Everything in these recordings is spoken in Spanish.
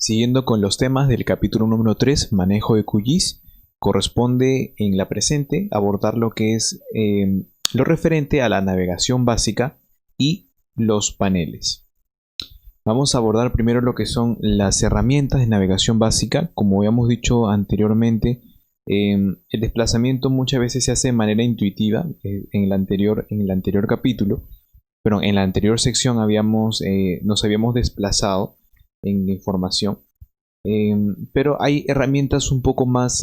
Siguiendo con los temas del capítulo número 3, manejo de QGIS, corresponde en la presente abordar lo que es lo referente a la navegación básica y los paneles. Vamos a abordar primero lo que son las herramientas de navegación básica. Como habíamos dicho anteriormente, el desplazamiento muchas veces se hace de manera intuitiva. En el anterior capítulo, pero en la anterior sección nos habíamos desplazado en la información. Pero hay herramientas un poco más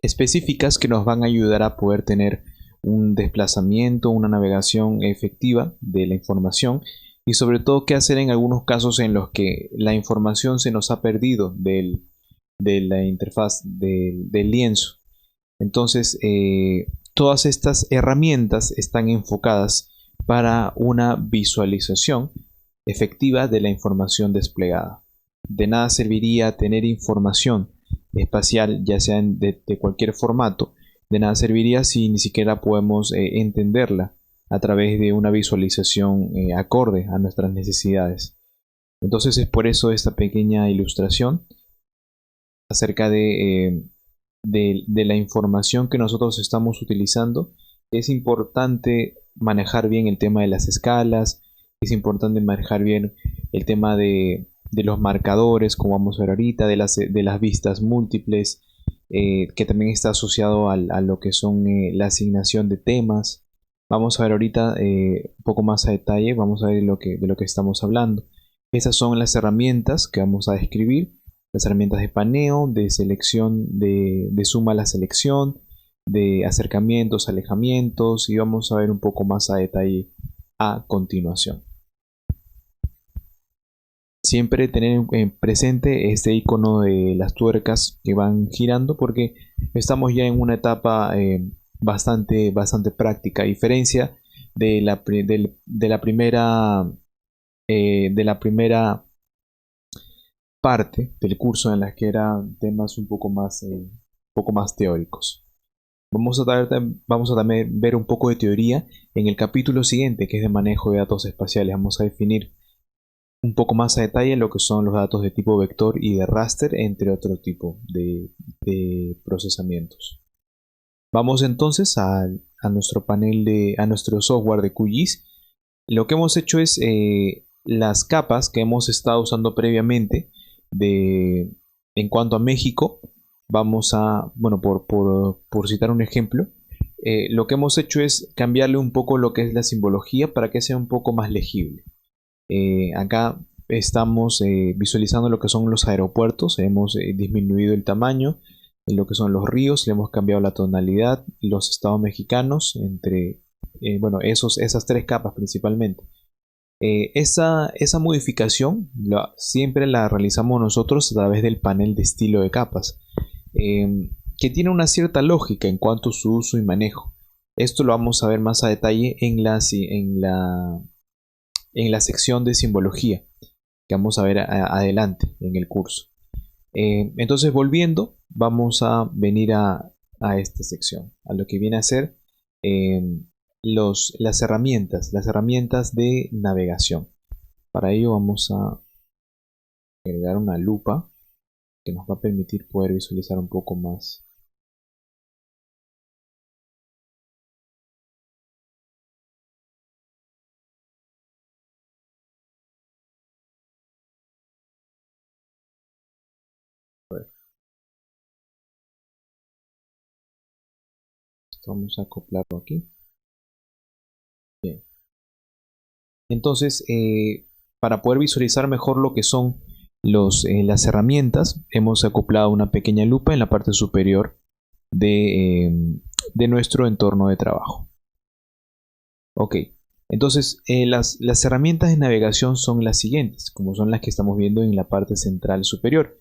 específicas que nos van a ayudar a poder tener un desplazamiento, una navegación efectiva de la información y sobre todo qué hacer en algunos casos en los que la información se nos ha perdido de la interfaz del lienzo. Entonces, todas estas herramientas están enfocadas para una visualización efectiva de la información desplegada. De nada serviría tener información espacial, ya sea de cualquier formato, de nada serviría si ni siquiera podemos entenderla a través de una visualización acorde a nuestras necesidades. Entonces es por eso esta pequeña ilustración acerca de la información que nosotros estamos utilizando. Es importante manejar bien el tema de las escalas, es importante manejar bien el tema de los marcadores, como vamos a ver ahorita, de las vistas múltiples, que también está asociado a lo que son la asignación de temas. Vamos a ver ahorita un poco más a detalle, vamos a ver de lo que estamos hablando. Esas son las herramientas que vamos a describir. Las herramientas de paneo, de selección, de suma a la selección, de acercamientos, alejamientos, y vamos a ver un poco más a detalle a continuación. Siempre tener presente este icono de las tuercas que van girando porque estamos ya en una etapa bastante práctica, a diferencia de la primera parte del curso en la que eran temas un poco más teóricos. Vamos a también ver un poco de teoría en el capítulo siguiente, que es de manejo de datos espaciales. Vamos a definir un poco más a detalle lo que son los datos de tipo vector y de raster, entre otro tipo de procesamientos. Vamos entonces a nuestro panel a nuestro software de QGIS. Lo que hemos hecho es las capas que hemos estado usando previamente en cuanto a México. Vamos a, bueno, por citar un ejemplo, lo que hemos hecho es cambiarle un poco lo que es la simbología para que sea un poco más legible. Acá estamos visualizando lo que son los aeropuertos. Hemos disminuido el tamaño en lo que son los ríos, le hemos cambiado la tonalidad, los estados mexicanos, esas tres capas principalmente. Esa modificación siempre la realizamos nosotros a través del panel de estilo de capas, que tiene una cierta lógica en cuanto a su uso y manejo. Esto lo vamos a ver más a detalle en la sección de simbología que vamos a ver adelante en el curso. Entonces, volviendo, vamos a venir a esta sección, a lo que viene a ser las herramientas de navegación. Para ello vamos a agregar una lupa que nos va a permitir poder visualizar un poco más. Vamos a acoplarlo aquí. Bien. Entonces, para poder visualizar mejor lo que son las herramientas, hemos acoplado una pequeña lupa en la parte superior de nuestro entorno de trabajo. Ok, entonces las herramientas de navegación son las siguientes, como son las que estamos viendo en la parte central superior.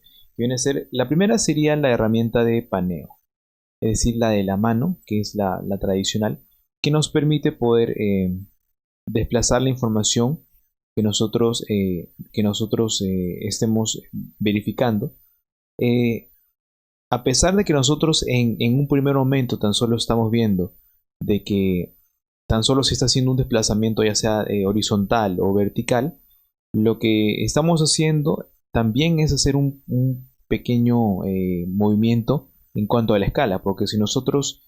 La primera sería la herramienta de paneo, es decir, la de la mano, que es la tradicional, que nos permite poder desplazar la información que nosotros estemos verificando. A pesar de que nosotros en un primer momento tan solo estamos viendo de que tan solo se está haciendo un desplazamiento ya sea horizontal o vertical, lo que estamos haciendo también es hacer un pequeño movimiento en cuanto a la escala, porque si nosotros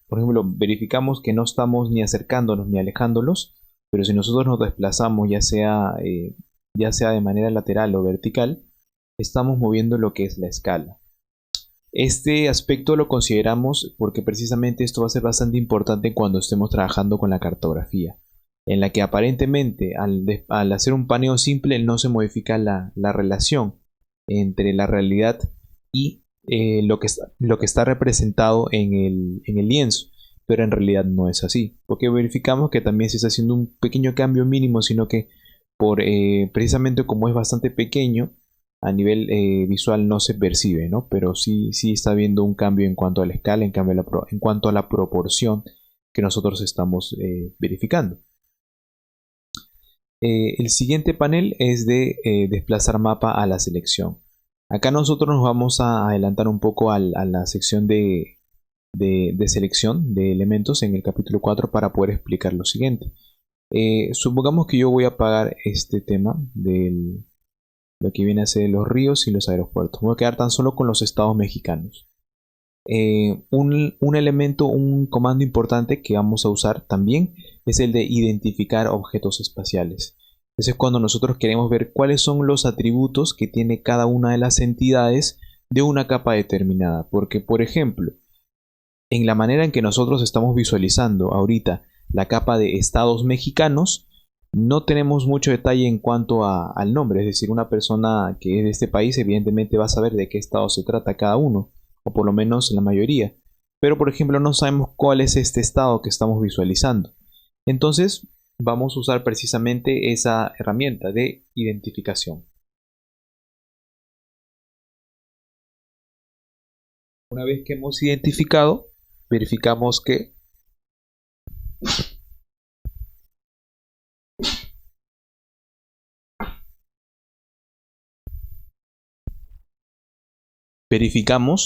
por ejemplo, verificamos que no estamos ni acercándonos ni alejándolos, pero si nosotros nos desplazamos ya sea de manera lateral o vertical, estamos moviendo lo que es la escala. Este aspecto lo consideramos porque precisamente esto va a ser bastante importante cuando estemos trabajando con la cartografía, en la que aparentemente al hacer un paneo simple no se modifica la relación entre la realidad y lo que está representado en el lienzo, pero en realidad no es así, porque verificamos que también se está haciendo un pequeño cambio mínimo, sino que precisamente como es bastante pequeño, a nivel visual no se percibe, ¿no? Pero sí está habiendo un cambio en cuanto a la escala, en cuanto a la proporción que nosotros estamos verificando. El siguiente panel es de desplazar mapa a la selección. Acá nosotros nos vamos a adelantar un poco a la sección de selección de elementos en el capítulo 4 para poder explicar lo siguiente. Supongamos que yo voy a apagar este tema de lo que viene a ser los ríos y los aeropuertos. Voy a quedar tan solo con los estados mexicanos. Un elemento, un comando importante que vamos a usar también es el de identificar objetos espaciales. Ese es cuando nosotros queremos ver cuáles son los atributos que tiene cada una de las entidades de una capa determinada. Porque, por ejemplo, en la manera en que nosotros estamos visualizando ahorita la capa de estados mexicanos, no tenemos mucho detalle en cuanto al nombre. Es decir, una persona que es de este país evidentemente va a saber de qué estado se trata cada uno, o por lo menos la mayoría. Pero, por ejemplo, no sabemos cuál es este estado que estamos visualizando. Entonces, vamos a usar precisamente esa herramienta de identificación. Una vez que hemos identificado, verificamos que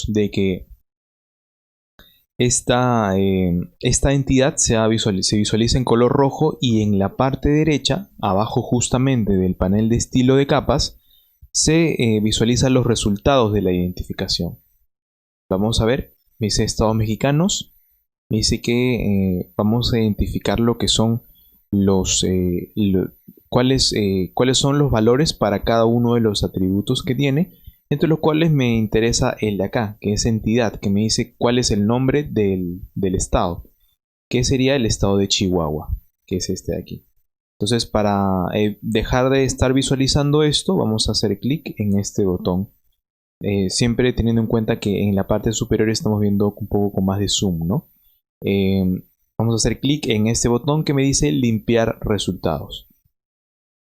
de que esta entidad se visualiza en color rojo, y en la parte derecha, abajo justamente del panel de estilo de capas, se visualizan los resultados de la identificación. Vamos a ver, me dice estados mexicanos, me dice que vamos a identificar lo que son cuáles son los valores para cada uno de los atributos que tiene, entre los cuales me interesa el de acá, que es entidad, que me dice cuál es el nombre del estado, que sería el estado de Chihuahua, que es este de aquí. Entonces, para dejar de estar visualizando esto, vamos a hacer clic en este botón, siempre teniendo en cuenta que en la parte superior estamos viendo un poco con más de zoom, ¿no? Vamos a hacer clic en este botón que me dice limpiar resultados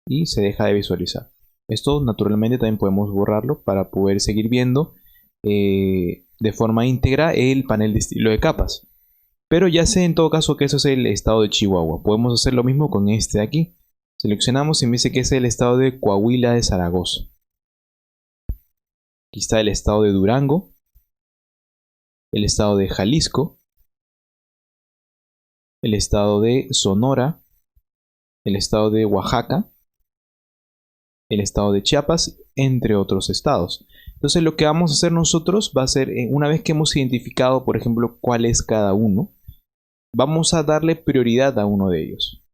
y se deja de visualizar. Esto naturalmente también podemos borrarlo para poder seguir viendo de forma íntegra el panel de estilo de capas. Pero ya sé en todo caso que eso es el estado de Chihuahua. Podemos hacer lo mismo con este de aquí. Seleccionamos y me dice que es el estado de Coahuila de Zaragoza. Aquí está el estado de Durango, el estado de Jalisco, el estado de Sonora, el estado de Oaxaca, el estado de Chiapas, entre otros estados. Entonces lo que vamos a hacer nosotros va a ser, una vez que hemos identificado, por ejemplo, cuál es cada uno, vamos a darle prioridad a uno de ellos.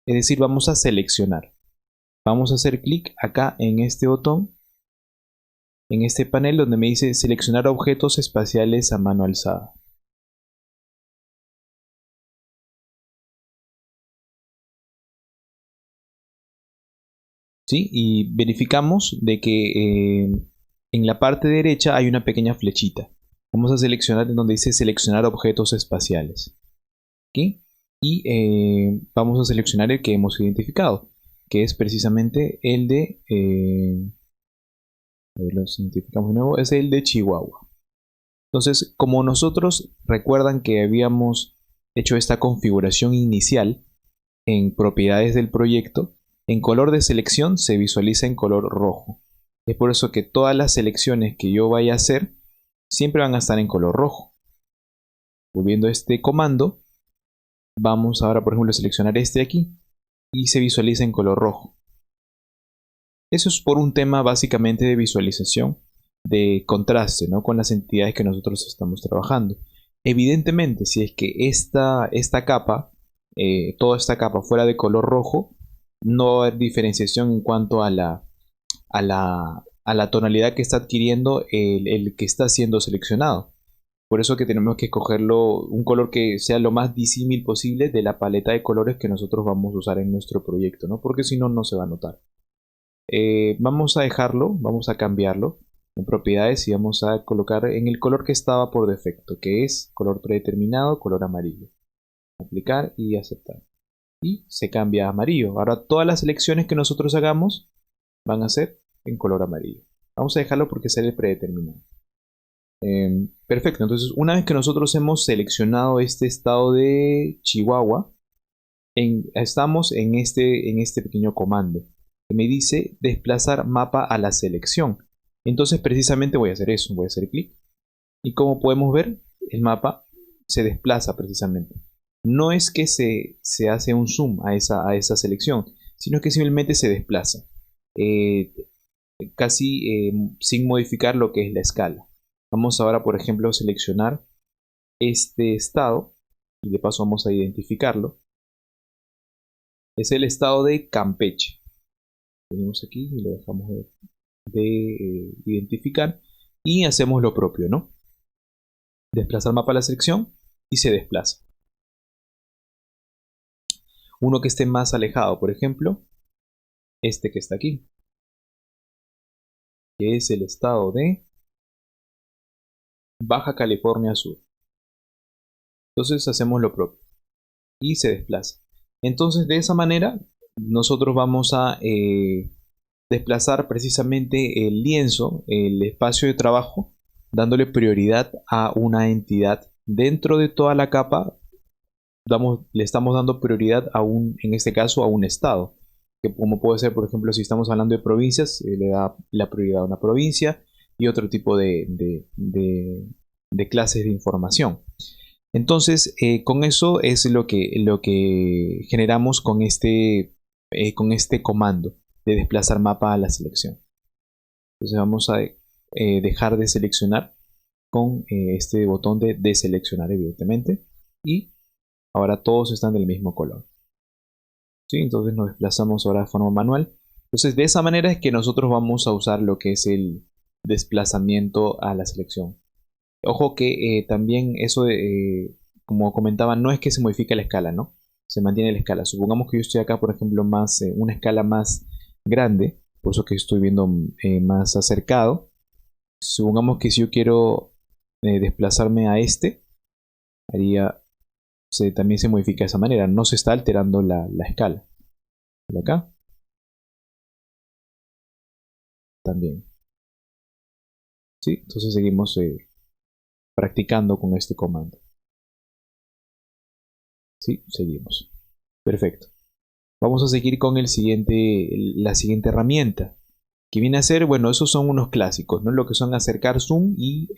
Es decir, vamos a seleccionar. Vamos a hacer clic acá en este botón, en este panel donde me dice seleccionar objetos espaciales a mano alzada. ¿Sí? Y verificamos de que en la parte derecha hay una pequeña flechita. Vamos a seleccionar en donde dice seleccionar objetos espaciales. ¿Aquí? Y vamos a seleccionar el que hemos identificado, que es precisamente el de... lo identificamos de nuevo, es el de Chihuahua. Entonces, como nosotros recuerdan que habíamos hecho esta configuración inicial en propiedades del proyecto, en color de selección se visualiza en color rojo. Es por eso que todas las selecciones que yo vaya a hacer siempre van a estar en color rojo. Volviendo a este comando, vamos ahora por ejemplo a seleccionar este de aquí y se visualiza en color rojo. Eso es por un tema básicamente de visualización, de contraste, ¿no?, con las entidades que nosotros estamos trabajando. Evidentemente, si es que esta capa, toda esta capa fuera de color rojo, no va a haber diferenciación en cuanto a la tonalidad que está adquiriendo el que está siendo seleccionado. Por eso que tenemos que escogerlo un color que sea lo más disímil posible de la paleta de colores que nosotros vamos a usar en nuestro proyecto, ¿no? Porque si no, no se va a notar. Vamos a dejarlo, vamos a cambiarlo en propiedades y vamos a colocar en el color que estaba por defecto, que es color predeterminado, color amarillo. Aplicar y aceptar. Y se cambia a amarillo. Ahora todas las selecciones que nosotros hagamos van a ser en color amarillo. Vamos a dejarlo porque es el predeterminado. Perfecto, entonces una vez que nosotros hemos seleccionado este estado de Chihuahua, estamos en este pequeño comando que me dice desplazar mapa a la selección. Entonces precisamente voy a hacer eso, voy a hacer clic y como podemos ver el mapa se desplaza precisamente. No es que se hace un zoom a esa selección, sino que simplemente se desplaza, casi sin modificar lo que es la escala. Vamos ahora, por ejemplo, a seleccionar este estado y de paso vamos a identificarlo. Es el estado de Campeche. Venimos aquí y lo dejamos de identificar y hacemos lo propio, ¿no? Desplazar mapa a la selección y se desplaza. Uno que esté más alejado, por ejemplo, este que está aquí, que es el estado de Baja California Sur. Entonces hacemos lo propio y se desplaza. Entonces de esa manera nosotros vamos a desplazar precisamente el lienzo, el espacio de trabajo, dándole prioridad a una entidad dentro de toda la capa. Le estamos dando prioridad en este caso a un estado, que como puede ser, por ejemplo, si estamos hablando de provincias, le da la prioridad a una provincia y otro tipo de clases de información. Entonces, con eso es lo que generamos con este comando de desplazar mapa a la selección. Entonces vamos a dejar de seleccionar con este botón de deseleccionar, evidentemente, y ahora todos están del mismo color. ¿Sí? Entonces nos desplazamos ahora de forma manual. Entonces de esa manera es que nosotros vamos a usar lo que es el desplazamiento a la selección. Ojo que también eso, como comentaba, no es que se modifique la escala, ¿no? Se mantiene la escala. Supongamos que yo estoy acá, por ejemplo, una escala más grande, por eso que estoy viendo más acercado. Supongamos que si yo quiero desplazarme a también se modifica de esa manera. No se está alterando la escala. De acá también. ¿Sí? Entonces seguimos practicando con este comando. ¿Sí? Seguimos. Perfecto. Vamos a seguir con la siguiente herramienta, que viene a ser, bueno, esos son unos clásicos, ¿no? Lo que son acercar zoom y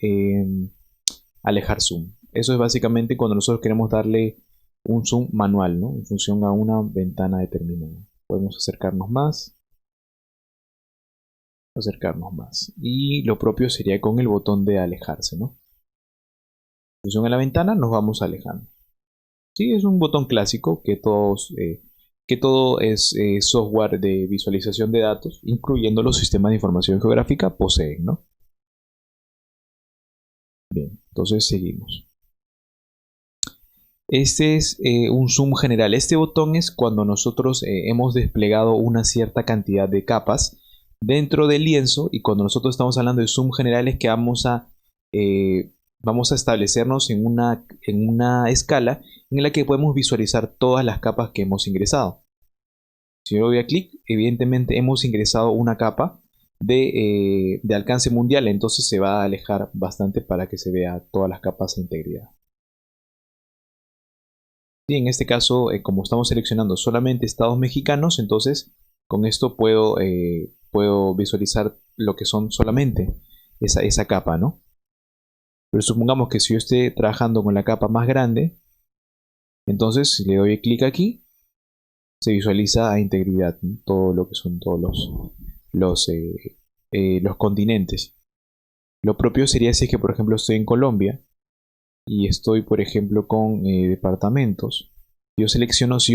alejar zoom. Eso es básicamente cuando nosotros queremos darle un zoom manual, ¿no? En función a una ventana determinada. Podemos acercarnos más. Y lo propio sería con el botón de alejarse, ¿no? En función a la ventana nos vamos alejando. Sí, es un botón clásico que todo es software de visualización de datos, incluyendo los sistemas de información geográfica, poseen, ¿no? Bien, entonces seguimos. Este es un zoom general. Este botón es cuando nosotros hemos desplegado una cierta cantidad de capas dentro del lienzo, y cuando nosotros estamos hablando de zoom general es que vamos a establecernos en una escala en la que podemos visualizar todas las capas que hemos ingresado. Si yo doy a clic, evidentemente hemos ingresado una capa de alcance mundial, entonces se va a alejar bastante para que se vea todas las capas en integridad. Y en este caso, como estamos seleccionando solamente estados mexicanos, entonces con esto puedo visualizar lo que son solamente esa capa, ¿no? Pero supongamos que si yo esté trabajando con la capa más grande, entonces si le doy clic aquí, se visualiza a integridad, ¿no? Todo lo que son todos los, los continentes. Lo propio sería si es que, por ejemplo, estoy en Colombia y estoy, por ejemplo, con departamentos. Si yo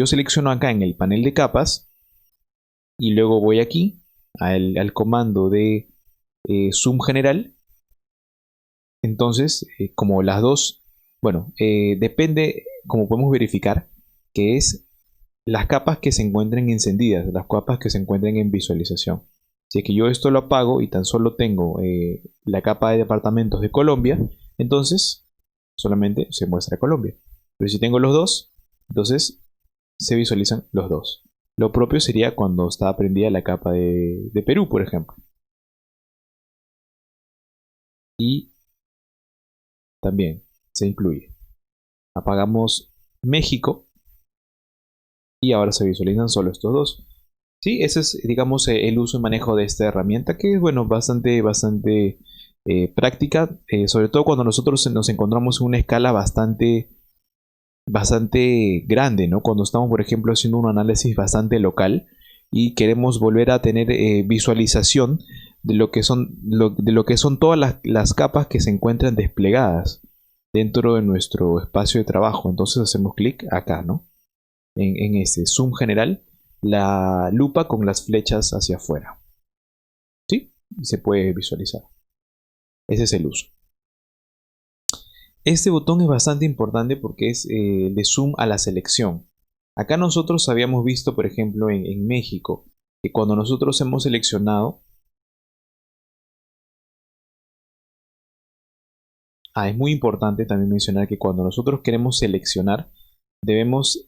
selecciono acá en el panel de capas y luego voy aquí al comando de zoom general, entonces, como las dos, bueno, depende, como podemos verificar, que es las capas que se encuentren encendidas, las capas que se encuentren en visualización. Si es que yo esto lo apago y tan solo tengo la capa de departamentos de Colombia, entonces solamente se muestra Colombia. Pero si tengo los dos, entonces se visualizan los dos. Lo propio sería cuando está prendida la capa de Perú, por ejemplo. Y también se incluye. Apagamos México y ahora se visualizan solo estos dos. Sí, ese es, digamos, el uso y manejo de esta herramienta que es, bueno, bastante práctica, sobre todo cuando nosotros nos encontramos en una escala bastante grande, ¿no? Cuando estamos, por ejemplo, haciendo un análisis bastante local y queremos volver a tener visualización de lo que son, de lo que son todas las capas que se encuentran desplegadas dentro de nuestro espacio de trabajo. Entonces hacemos clic acá, ¿no? En este zoom general, la lupa con las flechas hacia afuera. ¿Sí? Y se puede visualizar. Ese es el uso. Este botón es bastante importante porque es de zoom a la selección. Acá nosotros habíamos visto, por ejemplo, en México, que cuando nosotros hemos seleccionado, es muy importante también mencionar que cuando nosotros queremos seleccionar, debemos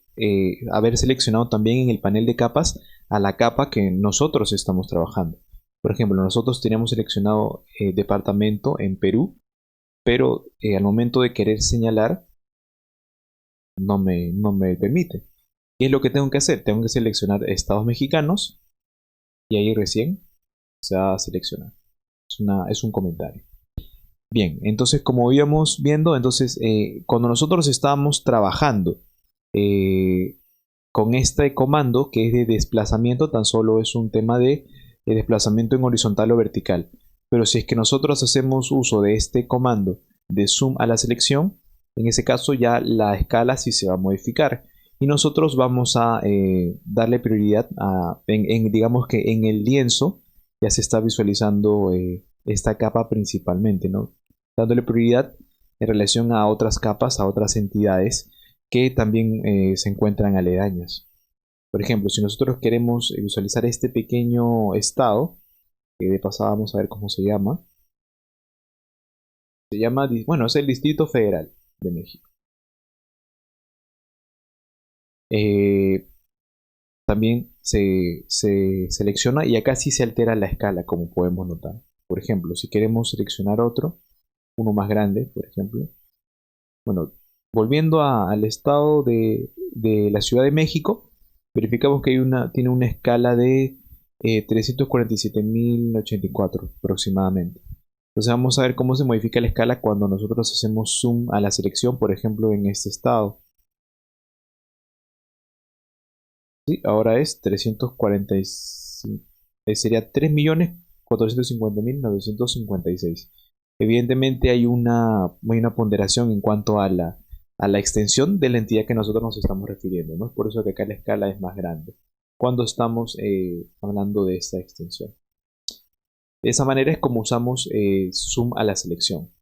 haber seleccionado también en el panel de capas a la capa que nosotros estamos trabajando. Por ejemplo, nosotros teníamos seleccionado departamento en Perú, pero al momento de querer señalar no me permite. ¿Qué es lo que tengo que hacer? Tengo que seleccionar estados mexicanos y ahí recién se va a seleccionar. Es un comentario. Bien, entonces como íbamos viendo, entonces cuando nosotros estábamos trabajando con este comando que es de desplazamiento, tan solo es un tema de desplazamiento en horizontal o vertical. Pero si es que nosotros hacemos uso de este comando de zoom a la selección, en ese caso ya la escala sí se va a modificar. Y nosotros vamos a darle prioridad digamos que en el lienzo ya se está visualizando esta capa principalmente, ¿no? Dándole prioridad en relación a otras capas, a otras entidades que también se encuentran aledañas. Por ejemplo, si nosotros queremos visualizar este pequeño estado, que de pasada vamos a ver cómo se llama. Se llama, bueno, es el Distrito Federal de México. También se selecciona y acá sí se altera la escala, como podemos notar. Por ejemplo, si queremos seleccionar otro, uno más grande, por ejemplo. Bueno, volviendo al estado de la Ciudad de México, verificamos que tiene una escala de 347.084 aproximadamente. Entonces vamos a ver cómo se modifica la escala cuando nosotros hacemos zoom a la selección, por ejemplo, en este estado. Sí, ahora es 345, sería 3.450.956. Evidentemente hay una ponderación en cuanto a la extensión de la entidad que nosotros nos estamos refiriendo, ¿no? Es por eso que acá la escala es más grande cuando estamos hablando de esta extensión. De esa manera es como usamos zoom a la selección.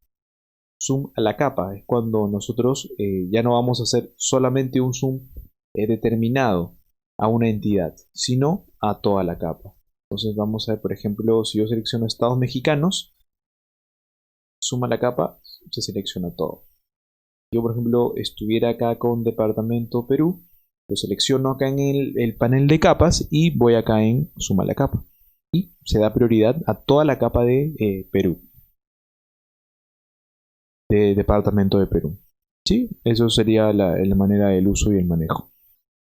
Zoom a la capa es cuando nosotros ya no vamos a hacer solamente un zoom determinado a una entidad, sino a toda la capa. Entonces vamos a ver, por ejemplo, si yo selecciono estados mexicanos, suma la capa, se selecciona todo. Yo, por ejemplo, estuviera acá con departamento Perú, lo selecciono acá en el panel de capas y voy acá en suma la capa. Y se da prioridad a toda la capa de Perú, de departamento de Perú. ¿Sí? Eso sería la manera del uso y el manejo.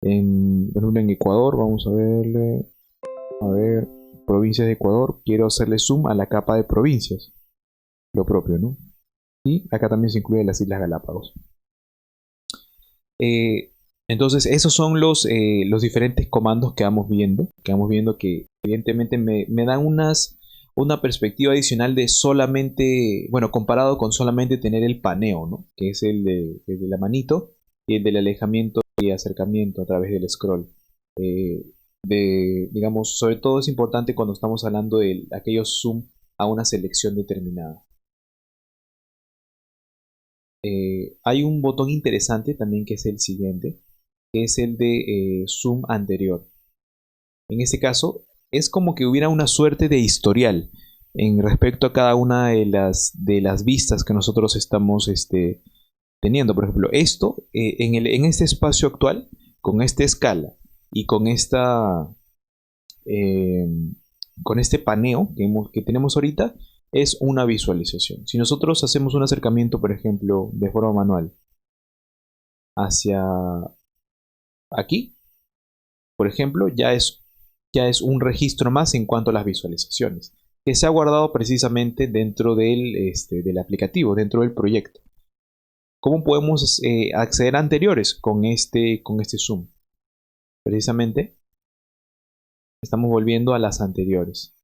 Por ejemplo, en Ecuador, vamos a verle, a ver, provincias de Ecuador, quiero hacerle zoom a la capa de provincias, lo propio, ¿no? Y acá también se incluyen las Islas Galápagos. Entonces, esos son los diferentes comandos que vamos viendo que evidentemente me dan una perspectiva adicional de solamente, bueno, comparado con solamente tener el paneo, ¿no? Que es el de la manito y el del alejamiento y acercamiento a través del scroll. Eh, digamos, sobre todo es importante cuando estamos hablando de aquellos zoom a una selección determinada. Hay un botón interesante también que es el siguiente, que es el de zoom anterior. En este caso, es como que hubiera una suerte de historial en respecto a cada una de las vistas que nosotros estamos teniendo. Por ejemplo, esto en este espacio actual, con esta escala y eh, con este paneo que tenemos ahorita, es una visualización. Si nosotros hacemos un acercamiento, por ejemplo, de forma manual hacia aquí, por ejemplo, ya es un registro más en cuanto a las visualizaciones, que se ha guardado precisamente dentro del aplicativo, dentro del proyecto. ¿Cómo podemos acceder a anteriores con este zoom? Precisamente estamos volviendo a las anteriores.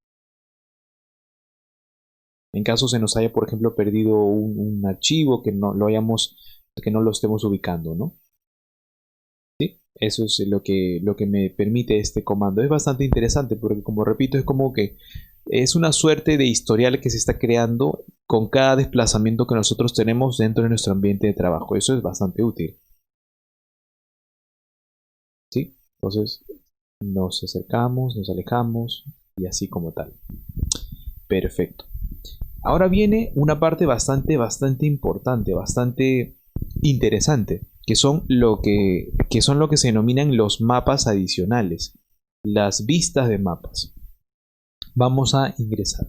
En caso se nos haya, por ejemplo, perdido un archivo que que no lo estemos ubicando, ¿no? ¿Sí? Eso es lo que me permite este comando. Es bastante interesante porque, como repito, es como que es una suerte de historial que se está creando con cada desplazamiento que nosotros tenemos dentro de nuestro ambiente de trabajo. Eso es bastante útil. ¿Sí? Entonces nos acercamos, nos alejamos y así como tal. Perfecto. Ahora viene una parte bastante importante, bastante interesante, que son lo que se denominan los mapas adicionales, las vistas de mapas. Vamos a ingresar.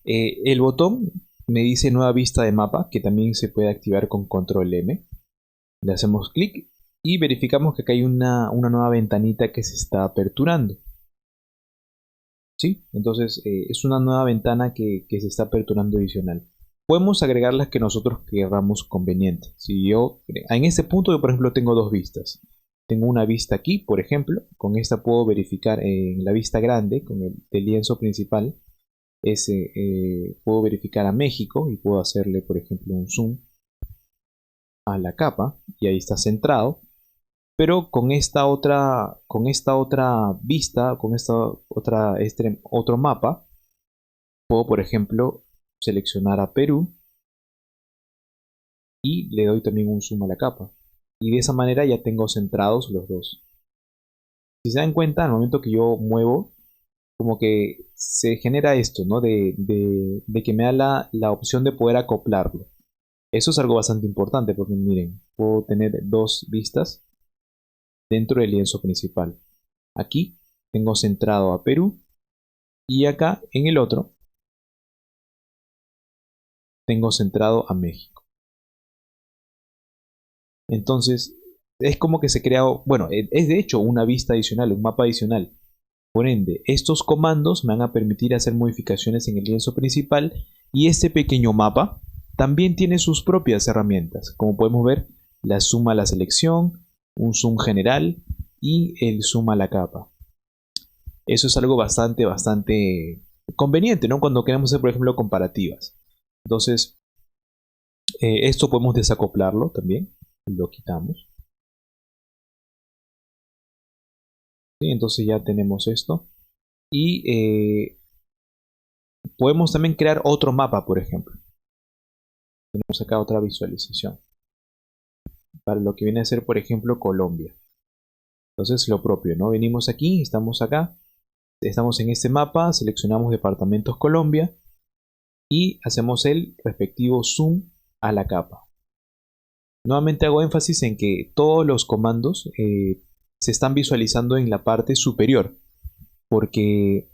El botón me dice nueva vista de mapa, que también se puede activar con control M. Le hacemos clic y verificamos que acá hay una nueva ventanita que se está aperturando. ¿Sí? Entonces es una nueva ventana que se está aperturando adicional. Podemos agregar las que nosotros queramos conveniente. Si yo, en este punto yo por ejemplo tengo dos vistas. Tengo una vista aquí, por ejemplo. Con esta puedo verificar en la vista grande, con el lienzo principal. Puedo verificar a México y puedo hacerle, por ejemplo, un zoom a la capa y ahí está centrado. Pero con esta otra vista, con este otro mapa, puedo, por ejemplo, seleccionar a Perú y le doy también un zoom a la capa. Y de esa manera ya tengo centrados los dos. Si se dan cuenta, al momento que yo muevo, como que se genera esto, ¿no? De que me da la opción de poder acoplarlo. Eso es algo bastante importante porque miren, puedo tener dos vistas dentro del lienzo principal. Aquí tengo centrado a Perú y acá en el otro tengo centrado a México. Entonces es como que se crea, bueno, es de hecho una vista adicional, un mapa adicional. Por ende, estos comandos me van a permitir hacer modificaciones en el lienzo principal y este pequeño mapa también tiene sus propias herramientas. Como podemos ver, la suma a la selección, un zoom general y el zoom a la capa. Eso es algo bastante conveniente, ¿no? Cuando queremos hacer, por ejemplo, comparativas. Entonces, esto podemos desacoplarlo también. Lo quitamos. ¿Sí? Entonces ya tenemos esto. Y podemos también crear otro mapa, por ejemplo. Tenemos acá otra visualización. Para lo que viene a ser, por ejemplo, Colombia. Entonces, lo propio, ¿no? Venimos aquí, estamos acá. Estamos en este mapa, seleccionamos departamentos Colombia. Y hacemos el respectivo zoom a la capa. Nuevamente hago énfasis en que todos los comandos se están visualizando en la parte superior, porque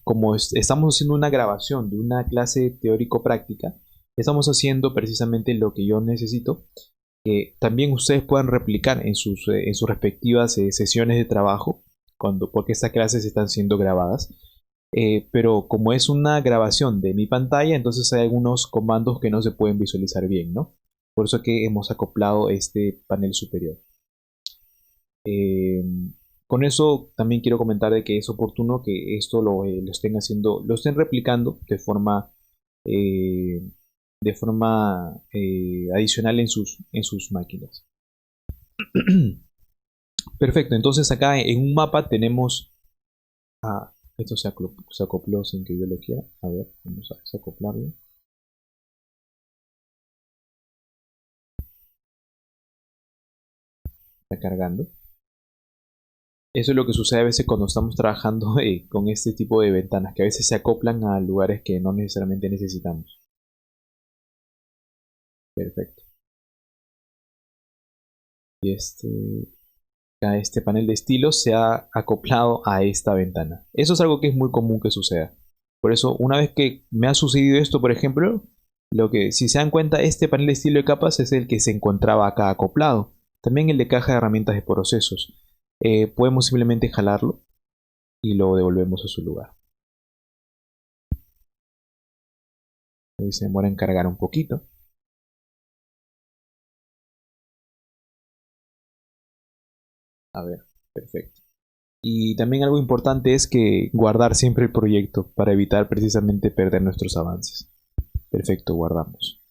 como estamos haciendo una grabación de una clase teórico-práctica, estamos haciendo precisamente lo que yo necesito, que también ustedes puedan replicar en sus respectivas sesiones de trabajo, porque estas clases están siendo grabadas. Pero como es una grabación de mi pantalla, entonces hay algunos comandos que no se pueden visualizar bien, ¿no? Por eso que hemos acoplado este panel superior. Eh, con eso también quiero comentar de que es oportuno que esto lo estén haciendo, lo estén replicando eh, de forma adicional en sus máquinas. Perfecto, entonces acá en un mapa tenemos... Ah, esto se acopló sin que yo lo quiera. A ver, vamos a desacoplarlo. Está cargando. Eso es lo que sucede a veces cuando estamos trabajando con este tipo de ventanas, que a veces se acoplan a lugares que no necesariamente necesitamos. Perfecto. Y este panel de estilos se ha acoplado a esta ventana. Eso es algo que es muy común que suceda. Por eso, una vez que me ha sucedido esto, por ejemplo, si se dan cuenta, este panel de estilo de capas es el que se encontraba acá acoplado. También el de caja de herramientas de procesos. Podemos simplemente jalarlo y lo devolvemos a su lugar. Ahí se demora en cargar un poquito. A ver, perfecto. Y también algo importante es que guardar siempre el proyecto para evitar precisamente perder nuestros avances. Perfecto, guardamos.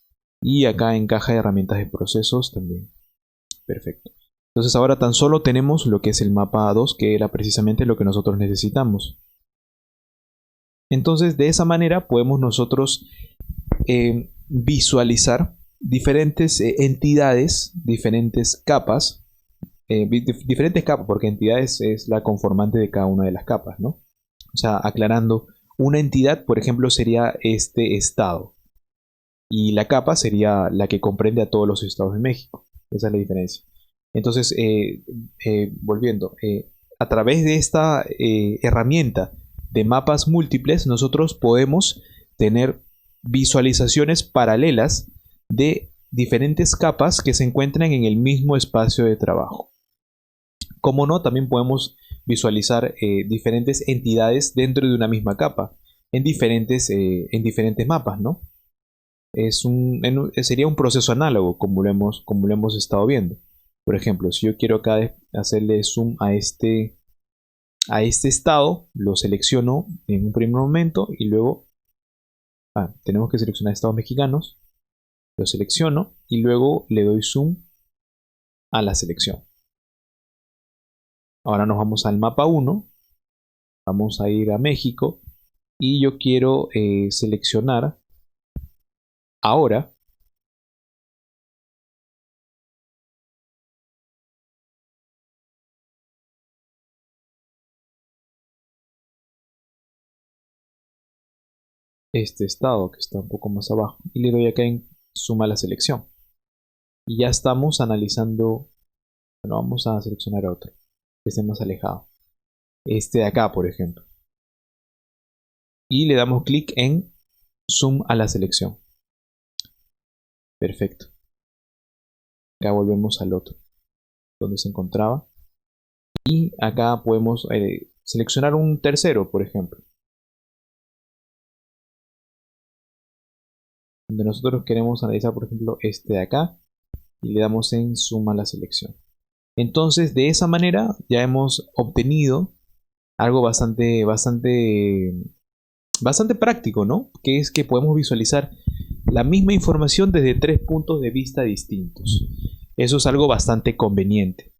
Y acá en caja de herramientas de procesos también. Perfecto. Entonces ahora tan solo tenemos lo que es el mapa A2, que era precisamente lo que nosotros necesitamos. Entonces de esa manera podemos nosotros visualizar diferentes entidades, diferentes capas, diferentes capas, porque entidades es la conformante de cada una de las capas, ¿no? O sea, aclarando, una entidad, por ejemplo, sería este estado. Y la capa sería la que comprende a todos los estados de México. Esa es la diferencia. Entonces, volviendo, a través de esta herramienta de mapas múltiples, nosotros podemos tener visualizaciones paralelas de diferentes capas que se encuentran en el mismo espacio de trabajo. Como no, también podemos visualizar diferentes entidades dentro de una misma capa, en diferentes mapas, ¿no? Sería un proceso análogo, como lo hemos estado viendo. Por ejemplo, si yo quiero acá hacerle zoom a este estado, lo selecciono en un primer momento y luego tenemos que seleccionar estados mexicanos, lo selecciono y luego le doy zoom a la selección. Ahora nos vamos al mapa 1, vamos a ir a México y yo quiero seleccionar ahora este estado que está un poco más abajo y le doy acá en suma la selección y ya estamos analizando. Bueno, vamos a seleccionar otro que esté más alejado, este de acá por ejemplo, y le damos clic en zoom a la selección. Perfecto. Acá volvemos al otro donde se encontraba y acá podemos seleccionar un tercero, por ejemplo, donde nosotros queremos analizar, por ejemplo, este de acá, y le damos en suma la selección. Entonces, de esa manera ya hemos obtenido algo bastante práctico, ¿no? Que es que podemos visualizar la misma información desde 3 puntos de vista distintos. Eso es algo bastante conveniente.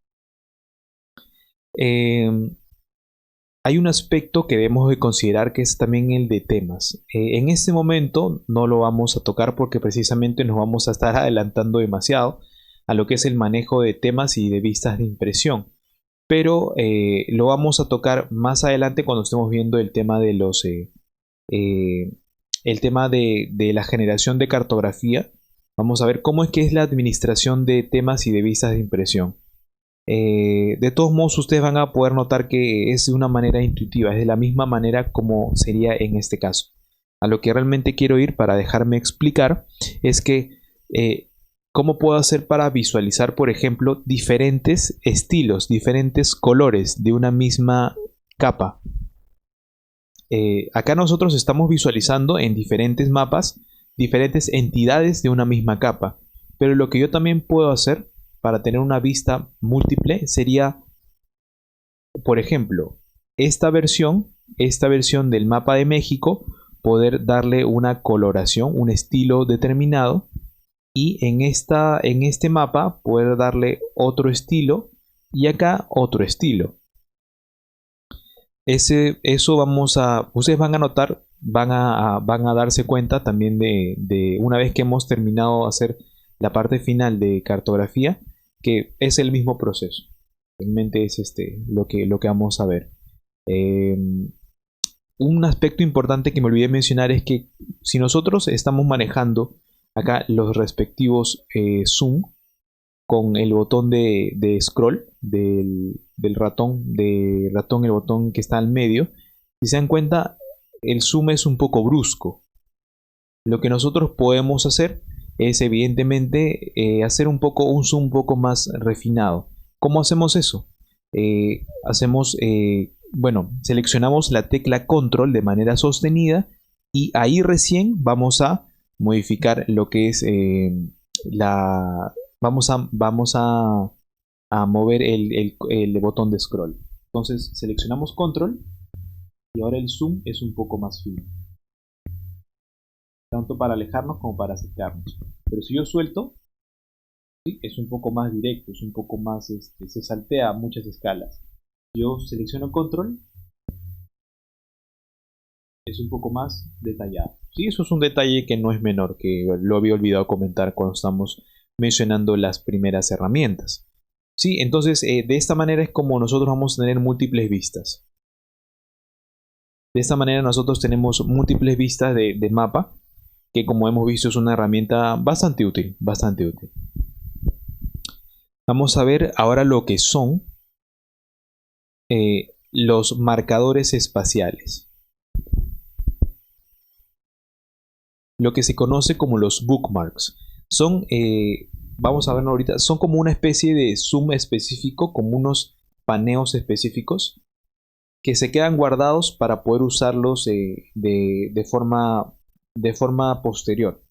Hay un aspecto que debemos de considerar, que es también el de temas. En este momento no lo vamos a tocar porque precisamente nos vamos a estar adelantando demasiado a lo que es el manejo de temas y de vistas de impresión. Pero lo vamos a tocar más adelante cuando estemos viendo el tema de de la generación de cartografía. Vamos a ver cómo es que es la administración de temas y de vistas de impresión. De todos modos, ustedes van a poder notar que es de una manera intuitiva, es de la misma manera como sería en este caso. A lo que realmente quiero ir para dejarme explicar es que cómo puedo hacer para visualizar, por ejemplo, diferentes estilos, diferentes colores de una misma capa. Acá nosotros estamos visualizando en diferentes mapas diferentes entidades de una misma capa, pero lo que yo también puedo hacer para tener una vista múltiple sería por ejemplo, esta versión del mapa de México, poder darle una coloración, un estilo determinado, y en este mapa poder darle otro estilo y acá otro estilo. Eso ustedes van a notar, van a darse cuenta también de una vez que hemos terminado de hacer la parte final de cartografía, que es el mismo proceso. Realmente es lo que vamos a ver. Eh, un aspecto importante que me olvidé mencionar es que si nosotros estamos manejando acá los respectivos zoom con el botón de scroll del ratón, el botón que está al medio, si se dan cuenta, el zoom es un poco brusco. Lo que nosotros podemos hacer es evidentemente hacer un zoom un poco más refinado. ¿Cómo hacemos eso? Seleccionamos la tecla control de manera sostenida y ahí recién vamos a modificar lo que es vamos a mover el botón de scroll. Entonces seleccionamos control y ahora el zoom es un poco más fino, tanto para alejarnos como para acercarnos. Pero si yo suelto, ¿sí?, es un poco más directo, es un poco más, se saltea muchas escalas. Yo selecciono control, es un poco más detallado. Sí, eso es un detalle que no es menor, que lo había olvidado comentar cuando estamos mencionando las primeras herramientas. Sí, entonces de esta manera es como nosotros vamos a tener múltiples vistas. De esta manera nosotros tenemos múltiples vistas de mapa, que como hemos visto es una herramienta bastante útil, bastante útil. Vamos a ver ahora lo que son los marcadores espaciales. Lo que se conoce como los bookmarks. Son, vamos a verlo ahorita, son como una especie de zoom específico, como unos paneos específicos que se quedan guardados para poder usarlos de forma posterior.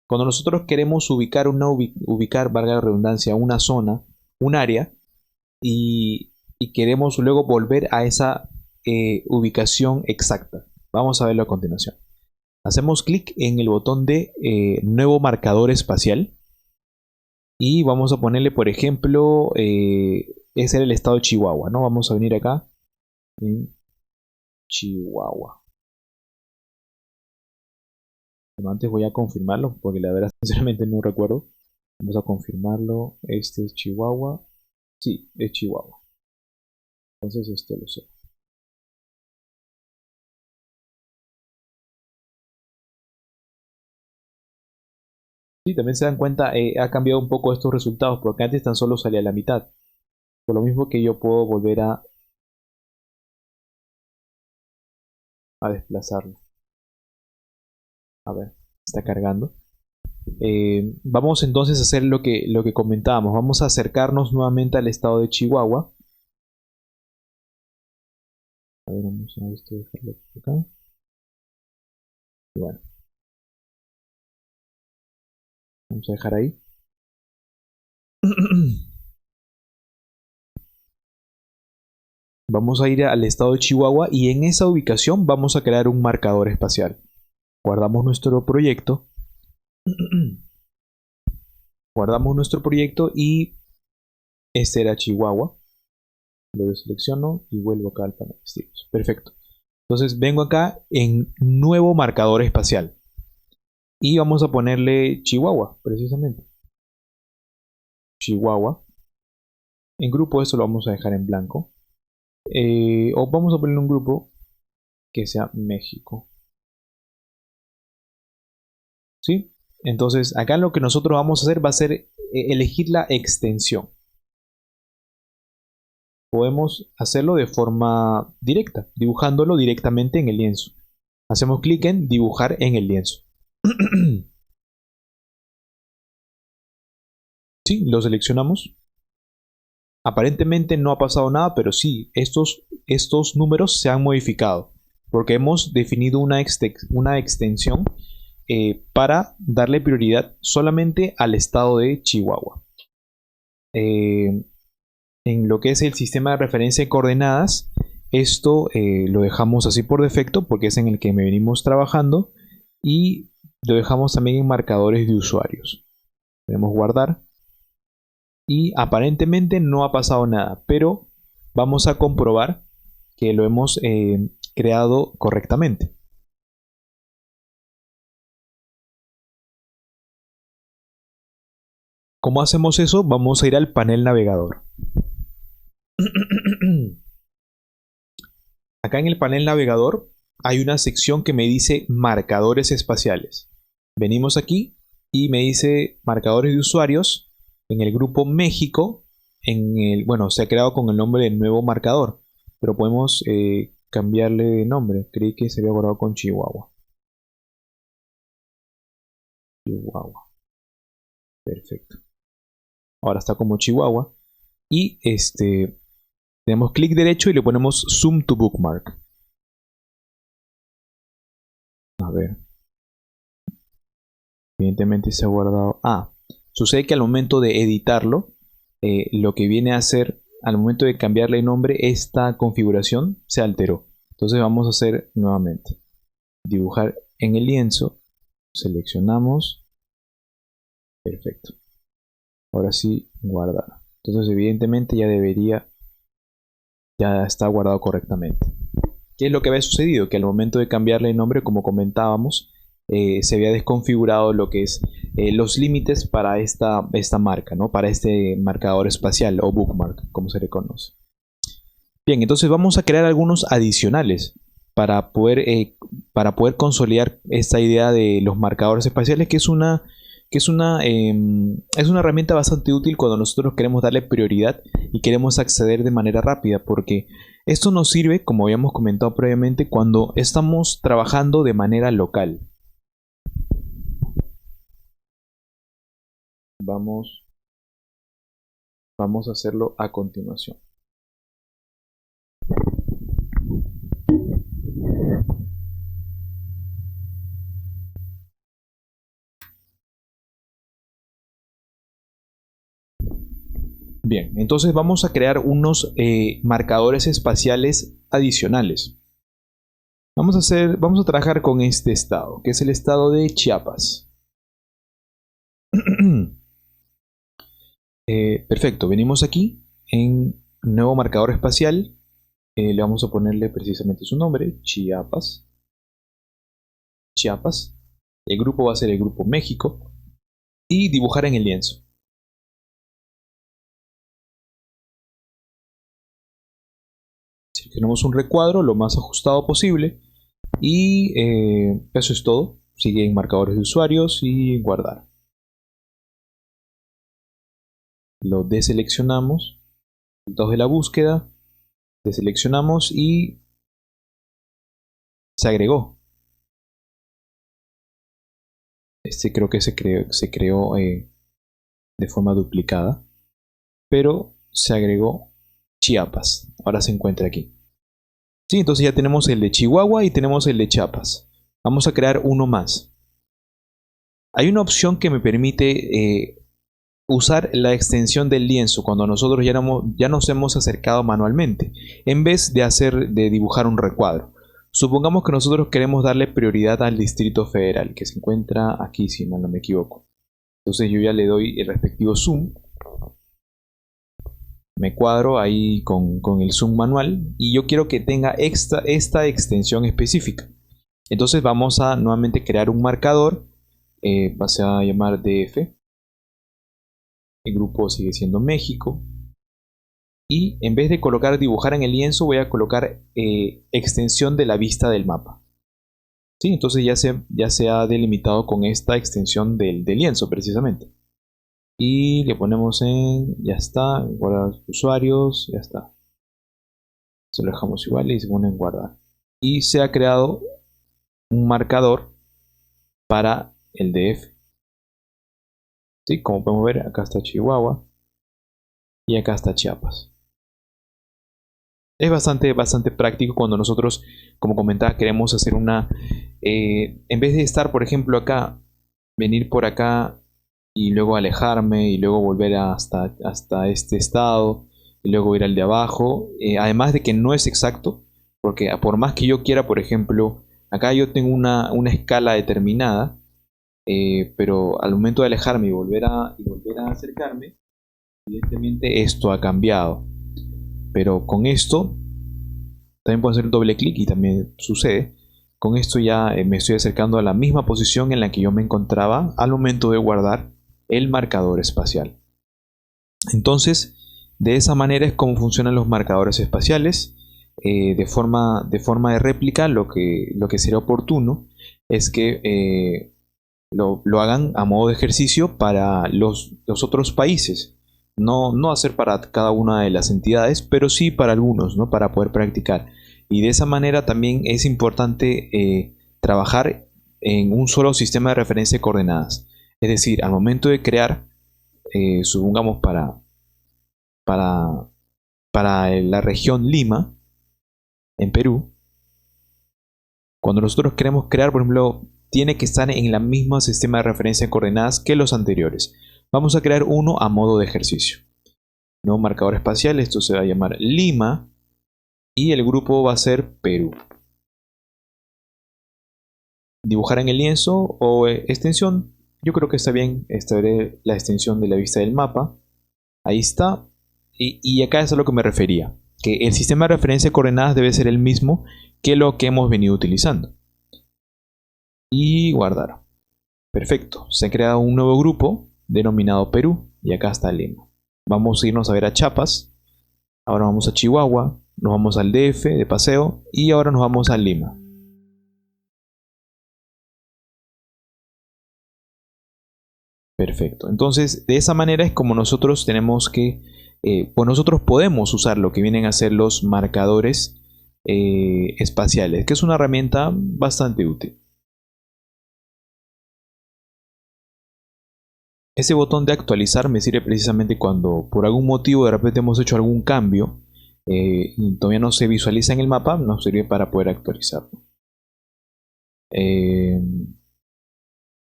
Cuando nosotros queremos ubicar, valga la redundancia, una zona, un área, y queremos luego volver a esa ubicación exacta. Vamos a verlo a continuación. Hacemos clic en el botón de nuevo marcador espacial y vamos a ponerle, por ejemplo, ese era el estado de Chihuahua, ¿no? Vamos a venir acá en Chihuahua. Bueno, antes voy a confirmarlo porque la verdad sinceramente no recuerdo. Vamos a confirmarlo. Este es Chihuahua. Sí, es Chihuahua. Entonces esto lo sé. Sí, también se dan cuenta, ha cambiado un poco estos resultados porque antes tan solo salía la mitad. Por lo mismo que yo puedo volver a desplazarlo. A ver, está cargando. Vamos entonces a hacer lo que comentábamos. Vamos a acercarnos nuevamente al estado de Chihuahua. A ver, vamos a esto, dejarlo acá. Y bueno, vamos a dejar ahí. Vamos a ir al estado de Chihuahua y en esa ubicación vamos a crear un marcador espacial. Guardamos nuestro proyecto. Guardamos nuestro proyecto y este era Chihuahua. Lo selecciono y vuelvo acá al panel de estilos. Perfecto. Entonces vengo acá en nuevo marcador espacial. Y vamos a ponerle Chihuahua, precisamente. Chihuahua. En grupo esto lo vamos a dejar en blanco. O vamos a ponerle un grupo que sea México. ¿Sí? Entonces acá lo que nosotros vamos a hacer va a ser elegir la extensión. Podemos hacerlo de forma directa, dibujándolo directamente en el lienzo. Hacemos clic en dibujar en el lienzo. Sí, lo seleccionamos. Aparentemente no ha pasado nada, pero sí, estos números se han modificado porque hemos definido una extensión para darle prioridad solamente al estado de Chihuahua. en lo que es el sistema de referencia de coordenadas, esto lo dejamos así por defecto porque es en el que me venimos trabajando, y lo dejamos también en marcadores de usuarios. Podemos guardar y aparentemente no ha pasado nada, pero vamos a comprobar que lo hemos creado correctamente. ¿Cómo hacemos eso? Vamos a ir al panel navegador. Acá en el panel navegador hay una sección que me dice marcadores espaciales. Venimos aquí y me dice marcadores de usuarios en el grupo México. Bueno, se ha creado con el nombre de nuevo marcador, pero podemos cambiarle de nombre. Creí que se había guardado con Chihuahua. Chihuahua. Perfecto. Ahora está como Chihuahua. Y damos clic derecho y le ponemos Zoom to Bookmark. A ver. Evidentemente se ha guardado. Sucede que al momento de editarlo, lo que viene a hacer, al momento de cambiarle el nombre, esta configuración se alteró. Entonces vamos a hacer nuevamente. Dibujar en el lienzo. Seleccionamos. Perfecto. Ahora sí, guardar. Entonces evidentemente ya está guardado correctamente. ¿Qué es lo que había sucedido? Que al momento de cambiarle el nombre, como comentábamos, se había desconfigurado lo que es los límites para esta marca, ¿no? Para este marcador espacial o bookmark, como se le conoce. Bien, entonces vamos a crear algunos adicionales para poder consolidar esta idea de los marcadores espaciales, que es una herramienta bastante útil cuando nosotros queremos darle prioridad y queremos acceder de manera rápida, porque esto nos sirve, como habíamos comentado previamente, cuando estamos trabajando de manera local. Vamos a hacerlo a continuación. Bien, entonces vamos a crear unos marcadores espaciales adicionales. Vamos a trabajar con este estado, que es el estado de Chiapas. Perfecto, venimos aquí en nuevo marcador espacial. Le vamos a ponerle precisamente su nombre, Chiapas. El grupo va a ser el grupo México. Y dibujar en el lienzo. Seleccionamos un recuadro lo más ajustado posible. Y eso es todo. Sigue en marcadores de usuarios y guardar. Lo deseleccionamos. Resultados de la búsqueda. Deseleccionamos y se agregó. Creo que se creó de forma duplicada. Pero se agregó Chiapas. Ahora se encuentra aquí. Sí, entonces ya tenemos el de Chihuahua y tenemos el de Chiapas. Vamos a crear uno más. Hay una opción que me permite usar la extensión del lienzo cuando nosotros ya nos hemos acercado manualmente, en vez de dibujar un recuadro. Supongamos que nosotros queremos darle prioridad al Distrito Federal, que se encuentra aquí, si mal no me equivoco. Entonces yo ya le doy el respectivo zoom. Me cuadro ahí con el zoom manual y yo quiero que tenga esta extensión específica. Entonces vamos a nuevamente crear un marcador. Se va a llamar DF. El grupo sigue siendo México. Y en vez de dibujar en el lienzo, voy a colocar extensión de la vista del mapa. ¿Sí? Entonces ya se ha delimitado con esta extensión del lienzo precisamente. Y le ponemos ya está, guardar usuarios, ya está. Se lo dejamos igual y se pone en guardar. Y se ha creado un marcador para el DF. ¿Sí? Como podemos ver, acá está Chihuahua y acá está Chiapas. Es bastante práctico cuando nosotros, como comentaba, queremos hacer en vez de estar, por ejemplo, acá, venir por acá y luego alejarme y luego volver hasta este estado. y luego ir al de abajo, además de que no es exacto, porque por más que yo quiera, por ejemplo, acá yo tengo una escala determinada, pero al momento de alejarme y volver a acercarme, evidentemente esto ha cambiado. Pero con esto también puedo hacer doble clic y también sucede. Con esto ya me estoy acercando a la misma posición en la que yo me encontraba al momento de guardar el marcador espacial. Entonces, de esa manera es como funcionan los marcadores espaciales. De forma de réplica, lo que sería oportuno es que lo hagan a modo de ejercicio para los otros países. No hacer para cada una de las entidades, pero sí para algunos, ¿no? Para poder practicar. Y de esa manera también es importante trabajar en un solo sistema de referencia de coordenadas. Es decir, al momento de crear, supongamos para, para la región Lima, en Perú, cuando nosotros queremos crear, por ejemplo, tiene que estar en el mismo sistema de referencia de coordenadas que los anteriores. Vamos a crear uno a modo de ejercicio. Nuevo marcador espacial, esto se va a llamar Lima y el grupo va a ser Perú. Dibujar en el lienzo o extensión, yo creo que está bien. Estaré la extensión de la vista del mapa. Ahí está. Y acá es a lo que me refería, que el sistema de referencia de coordenadas debe ser el mismo que lo que hemos venido utilizando. Y guardar. Perfecto, se ha creado un nuevo grupo denominado Perú y acá está Lima. Vamos a irnos a ver a Chiapas, ahora vamos a Chihuahua, nos vamos al DF de paseo y ahora nos vamos a Lima. Perfecto, entonces de esa manera es como nosotros tenemos que, pues nosotros podemos usar lo que vienen a ser los marcadores espaciales, que es una herramienta bastante útil. Ese botón de actualizar me sirve precisamente cuando por algún motivo de repente hemos hecho algún cambio y todavía no se visualiza en el mapa, nos sirve para poder actualizarlo.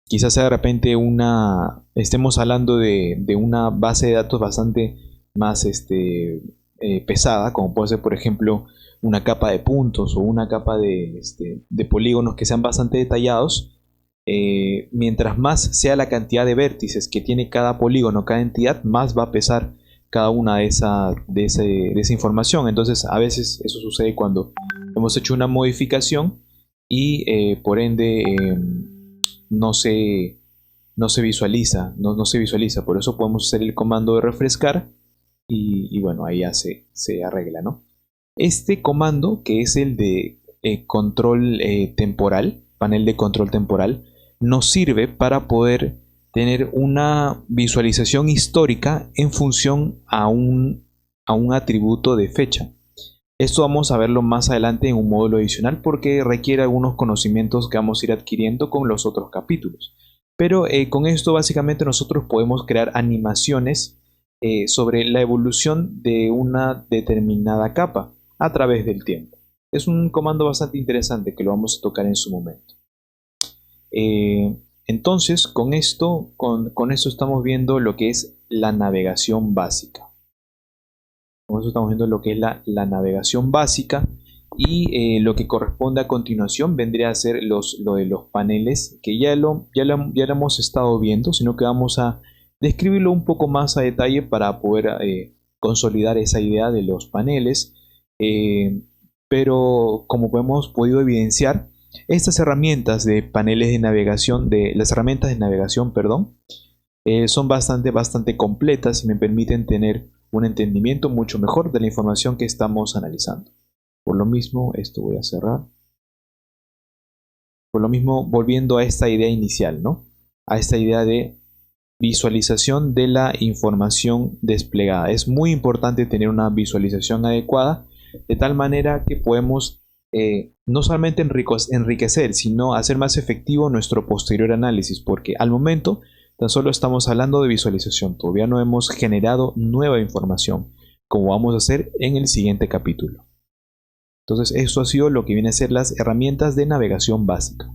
Quizás sea de repente estemos hablando de una base de datos bastante más pesada, como puede ser por ejemplo una capa de puntos o una capa de polígonos que sean bastante detallados. Mientras más sea la cantidad de vértices que tiene cada polígono, cada entidad, más va a pesar cada una de esa información. Entonces a veces eso sucede cuando hemos hecho una modificación y por ende no se visualiza, no se visualiza. Por eso podemos hacer el comando de refrescar y bueno, ahí ya se arregla, ¿no? Este comando, que es el de control temporal, panel de control temporal, nos sirve para poder tener una visualización histórica en función a un atributo de fecha. Esto vamos a verlo más adelante en un módulo adicional porque requiere algunos conocimientos que vamos a ir adquiriendo con los otros capítulos. Pero con esto básicamente nosotros podemos crear animaciones sobre la evolución de una determinada capa a través del tiempo. Es un comando bastante interesante que lo vamos a tocar en su momento. Entonces con esto estamos viendo lo que es la navegación básica. Con eso estamos viendo lo que es la navegación básica y lo que corresponde a continuación vendría a ser lo de los paneles, que ya lo hemos estado viendo, sino que vamos a describirlo un poco más a detalle para poder consolidar esa idea de los paneles. Pero como hemos podido evidenciar, estas herramientas de paneles de navegación, las herramientas de navegación, perdón, son bastante completas y me permiten tener un entendimiento mucho mejor de la información que estamos analizando. Por lo mismo, esto voy a cerrar. Por lo mismo, volviendo a esta idea inicial, ¿no? A esta idea de visualización de la información desplegada. Es muy importante tener una visualización adecuada, de tal manera que podemos no solamente enriquecer, sino hacer más efectivo nuestro posterior análisis, porque al momento tan solo estamos hablando de visualización, todavía no hemos generado nueva información, como vamos a hacer en el siguiente capítulo. Entonces, esto ha sido lo que viene a ser las herramientas de navegación básica.